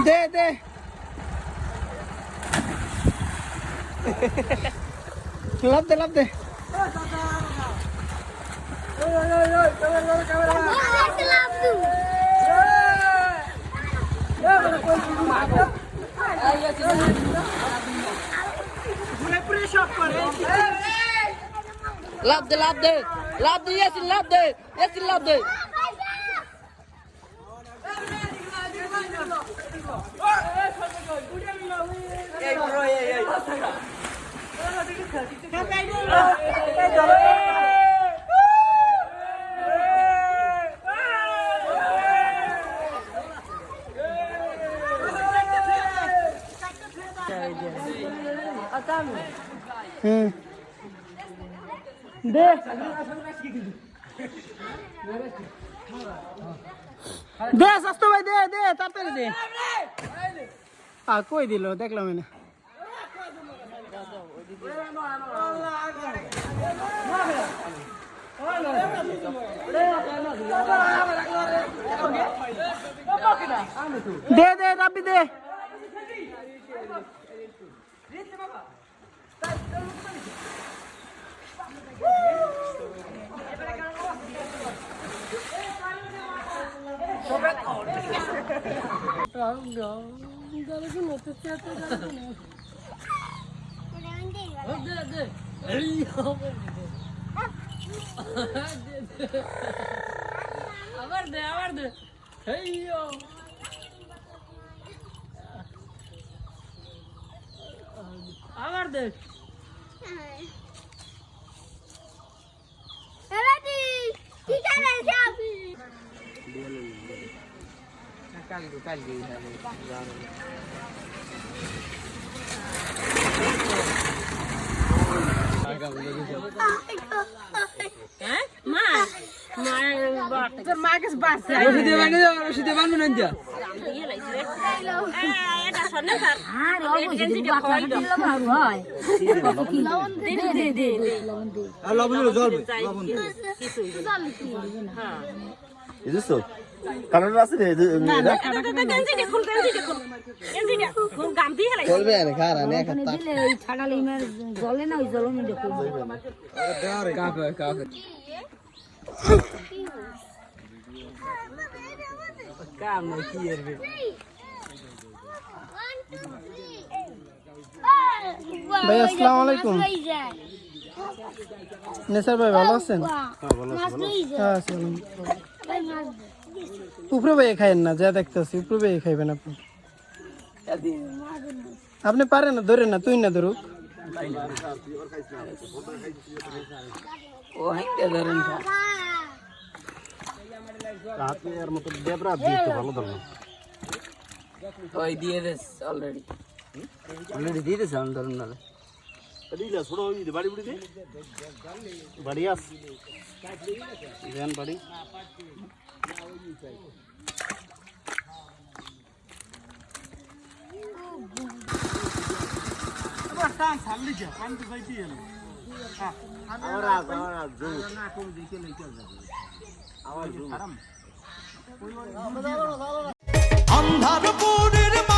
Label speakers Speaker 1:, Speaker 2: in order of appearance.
Speaker 1: দে দে লাভ দে লাভ দে লাভ দে লাভ দে লাভ দে ইয়াসিন লাভ দে ইয়াসিন লাভ দে এই ব্রো এই দে দে সস্তো ভাই দে দে তাড়াতাড়ি দে আর কই দিল দেখলাম না দে দে রাব্বি দে আবার দে আবার দে
Speaker 2: কালার আছে রে চলবে না খারা নে খাতা
Speaker 3: এই ছাড়ালে ইমার জলে না ওই জলনে দেখো
Speaker 1: কাফে কাফে কাম কি এরবে ভাই আসসালামু আলাইকুম নেসার ভাই ভালো আছেন হ্যাঁ উপরে ভাই খাইেন না যা দেখতেছি উপরে ভাই খাইবেন আপনি আপনি পারেন না ধরেন না তুই না ধরুক
Speaker 2: রাতের মতো দেবরা দিতে ভালো ধরলাম
Speaker 1: ওই দিয়ে দেস অলরেডি
Speaker 2: দিয়ে দিয়েছে আমি ধরুন না দিলা ছোট বাড়ি বুড়ি দে বাড়ি আস দেন বাড়ি
Speaker 4: अंधार